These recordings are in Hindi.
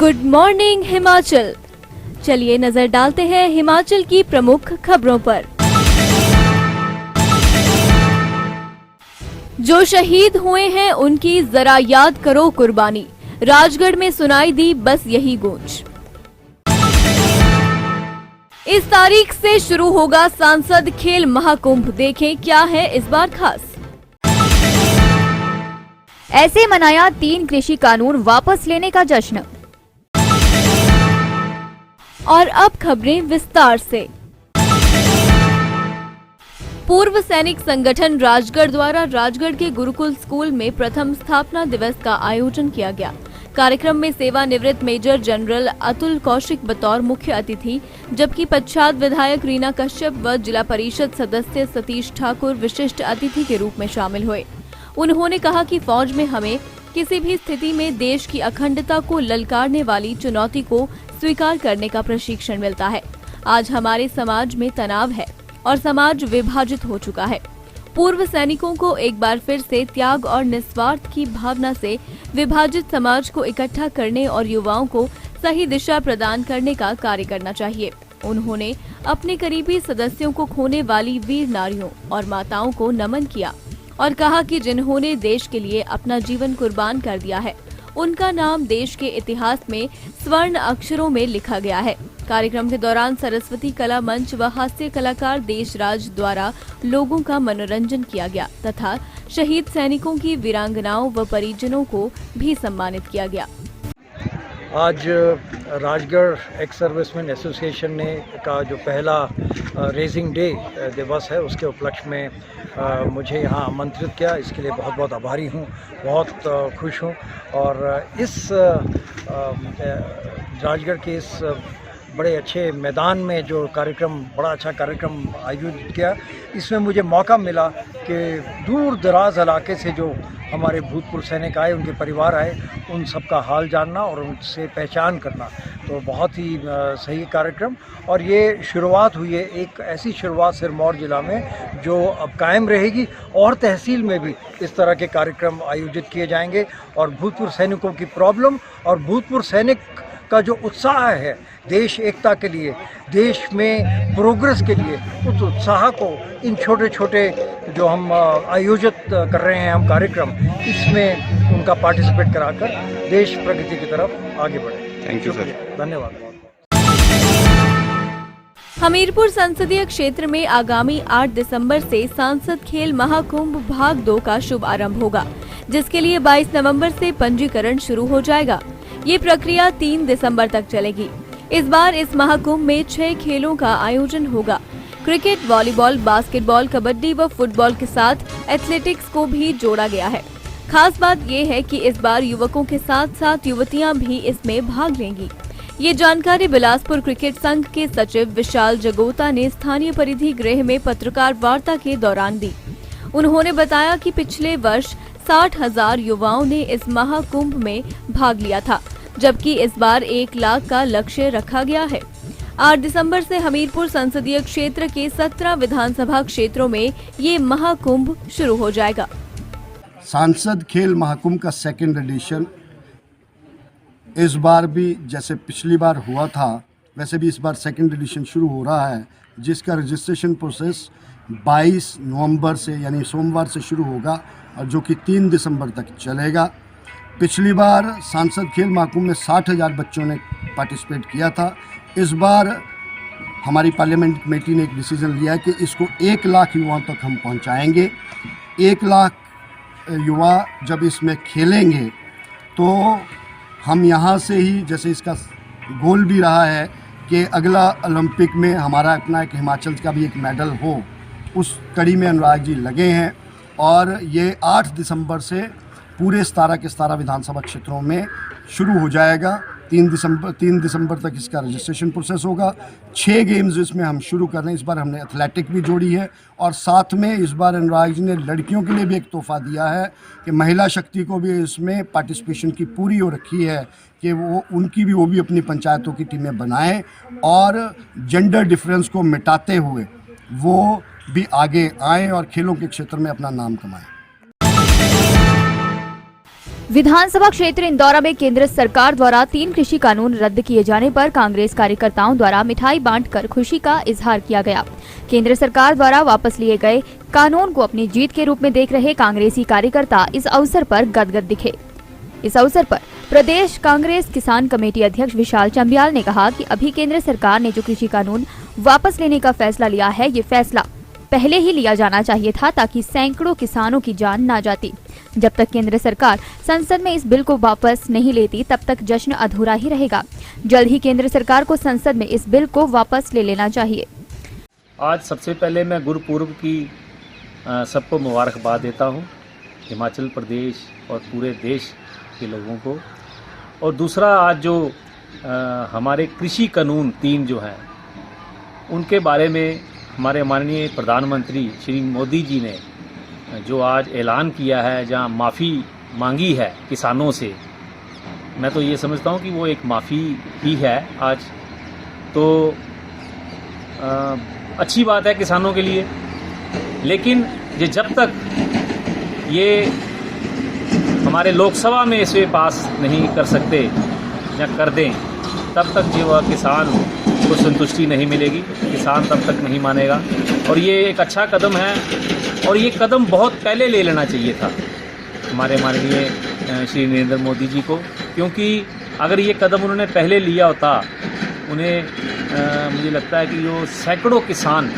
Good morning Himachal. चलिए नजर डालते हैं हिमाचल की प्रमुख खबरों पर। जो शहीद हुए हैं उनकी जरा याद करो कुर्बानी, राजगढ़ में सुनाई दी बस यही गूंज। इस तारीख से शुरू होगा सांसद खेल महाकुंभ, देखें क्या है इस बार खास। ऐसे मनाया 3 कृषि कानून वापस लेने का जश्न। और अब खबरें विस्तार से। पूर्व सैनिक संगठन राजगढ़ द्वारा राजगढ़ के गुरुकुल स्कूल में प्रथम स्थापना दिवस का आयोजन किया गया। कार्यक्रम में सेवानिवृत्त मेजर जनरल अतुल कौशिक बतौर मुख्य अतिथि, जबकि पश्चात विधायक रीना कश्यप व जिला परिषद सदस्य सतीश ठाकुर विशिष्ट अतिथि के रूप में शामिल हुए। उन्होंने कहा कि फौज में हमें किसी भी स्थिति में देश की अखंडता को ललकारने वाली चुनौती को स्वीकार करने का प्रशिक्षण मिलता है। आज हमारे समाज में तनाव है और समाज विभाजित हो चुका है। पूर्व सैनिकों को एक बार फिर से त्याग और निस्वार्थ की भावना से विभाजित समाज को इकट्ठा करने और युवाओं को सही दिशा प्रदान करने का कार्य करना चाहिए। उन्होंने अपने करीबी सदस्यों को खोने वाली वीर नारियों और माताओं को नमन किया और कहा कि जिन्होंने देश के लिए अपना जीवन कुर्बान कर दिया है, उनका नाम देश के इतिहास में स्वर्ण अक्षरों में लिखा गया है। कार्यक्रम के दौरान सरस्वती कला मंच व हास्य कलाकार देशराज द्वारा लोगों का मनोरंजन किया गया तथा शहीद सैनिकों की वीरांगनाओं व परिजनों को भी सम्मानित किया गया। आज राजगढ़ एक्स सर्विसमैन एसोसिएशन ने का जो पहला रेजिंग डे दिवस है, उसके उपलक्ष्य में मुझे यहाँ आमंत्रित किया। इसके लिए बहुत बहुत आभारी हूँ, बहुत खुश हूँ। और इस राजगढ़ के इस बड़े अच्छे मैदान में जो कार्यक्रम, बड़ा अच्छा कार्यक्रम आयोजित किया, इसमें मुझे मौका मिला कि दूर दराज इलाके से जो हमारे भूतपूर्व सैनिक आए, उनके परिवार आए, उन सब का हाल जानना और उनसे पहचान करना। तो बहुत ही सही कार्यक्रम। और ये शुरुआत हुई है, एक ऐसी शुरुआत सिरमौर जिला में जो अब कायम रहेगी और तहसील में भी इस तरह के कार्यक्रम आयोजित किए जाएंगे। और भूतपूर्व सैनिकों की प्रॉब्लम और भूतपूर्व सैनिक का जो उत्साह है देश एकता के लिए, देश में प्रोग्रेस के लिए, उस उत्साह को इन छोटे छोटे जो हम आयोजित कर रहे हैं हम कार्यक्रम, इसमें उनका पार्टिसिपेट कराकर देश प्रगति की तरफ आगे बढ़े। थैंक यू सर, धन्यवाद। हमीरपुर संसदीय क्षेत्र में आगामी 8 दिसंबर से सांसद खेल महाकुंभ भाग 2 का शुभ आरंभ होगा, जिसके लिए 22 नवंबर से पंजीकरण शुरू हो जाएगा। ये प्रक्रिया 3 दिसंबर तक चलेगी। इस बार इस महाकुंभ में 6 खेलों का आयोजन होगा। क्रिकेट, वॉलीबॉल, बास्केटबॉल, कबड्डी व फुटबॉल के साथ एथलेटिक्स को भी जोड़ा गया है। खास बात ये है कि इस बार युवकों के साथ साथ युवतियां भी इसमें भाग लेंगी। ये जानकारी बिलासपुर क्रिकेट संघ के सचिव विशाल जगोता ने स्थानीय परिधि गृह में पत्रकार वार्ता के दौरान दी। उन्होंने बताया कि पिछले वर्ष 60,000 युवाओं ने इस महाकुंभ में भाग लिया था, जबकि इस बार 1 लाख का लक्ष्य रखा गया है। 8 दिसंबर से हमीरपुर संसदीय क्षेत्र के 17 विधानसभा क्षेत्रों में ये महाकुंभ शुरू हो जाएगा। सांसद खेल महाकुंभ का 2nd एडिशन इस बार भी जैसे पिछली बार हुआ था, वैसे भी इस बार 2nd एडिशन शुरू हो रहा है, जिसका रजिस्ट्रेशन प्रोसेस 22 नवंबर से यानी सोमवार से शुरू होगा और जो कि 3 दिसंबर तक चलेगा। पिछली बार सांसद खेल महाकुंभ में 60,000 बच्चों ने पार्टिसिपेट किया था। इस बार हमारी पार्लियामेंट कमेटी ने एक डिसीजन लिया है कि इसको 1 लाख युवाओं तक हम पहुंचाएंगे। 1 लाख युवा जब इसमें खेलेंगे तो हम यहाँ से ही, जैसे इसका गोल भी रहा है कि अगला ओलंपिक में हमारा अपना एक हिमाचल का भी एक मेडल हो, उस कड़ी में अनुराग जी लगे हैं। और ये 8 दिसंबर से पूरे 17 के 17 विधानसभा क्षेत्रों में शुरू हो जाएगा। 3 दिसंबर तक इसका रजिस्ट्रेशन प्रोसेस होगा। 6 गेम्स इसमें हम शुरू कर रहे हैं। इस बार हमने एथलेटिक भी जोड़ी है और साथ में इस बार अनुराग जी ने लड़कियों के लिए भी एक तोहफा दिया है कि महिला शक्ति को भी इसमें पार्टिसिपेशन की पूरी हो रखी है कि वो भी अपनी पंचायतों की टीमें बनाएं और जेंडर डिफरेंस को मिटाते हुए वो भी आगे आएँ और खेलों के क्षेत्र में अपना नाम कमाएं। विधानसभा क्षेत्र इंदौरा में केंद्र सरकार द्वारा 3 कृषि कानून रद्द किए जाने पर कांग्रेस कार्यकर्ताओं द्वारा मिठाई बांटकर खुशी का इजहार किया गया। केंद्र सरकार द्वारा वापस लिए गए कानून को अपनी जीत के रूप में देख रहे कांग्रेसी कार्यकर्ता इस अवसर पर गदगद दिखे। इस अवसर पर प्रदेश कांग्रेस किसान कमेटी अध्यक्ष विशाल चंबियाल ने कहा कि अभी केंद्र सरकार ने जो कृषि कानून वापस लेने का फैसला लिया है, ये फैसला पहले ही लिया जाना चाहिए था ताकि सैकड़ों किसानों की जान ना जाती। जब तक केंद्र सरकार संसद में इस बिल को वापस नहीं लेती, तब तक जश्न अधूरा ही रहेगा। जल्द ही केंद्र सरकार को संसद में इस बिल को वापस ले लेना चाहिए। आज सबसे पहले मैं गुरुपूर्व की सबको मुबारकबाद देता हूँ, हिमाचल प्रदेश और पूरे देश के लोगों को। और दूसरा, आज जो हमारे कृषि कानून 3 जो हैं, उनके बारे में हमारे माननीय प्रधानमंत्री श्री मोदी जी ने जो आज ऐलान किया है, जहां माफ़ी मांगी है किसानों से, मैं तो ये समझता हूं कि वो एक माफ़ी ही है आज। तो अच्छी बात है किसानों के लिए, लेकिन ये जब तक ये हमारे लोकसभा में इसे पास नहीं कर सकते या कर दें, तब तक जो वह किसान को संतुष्टि नहीं मिलेगी, किसान तब तक नहीं मानेगा। और ये एक अच्छा कदम है, और ये कदम बहुत पहले ले लेना चाहिए था हमारे माननीय श्री नरेंद्र मोदी जी को, क्योंकि अगर ये कदम उन्होंने पहले लिया होता, उन्हें मुझे लगता है कि जो सैकड़ों किसान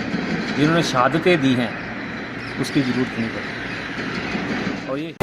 जिन्होंने शहादतें दी हैं, उसकी ज़रूरत नहीं पड़ती। और ये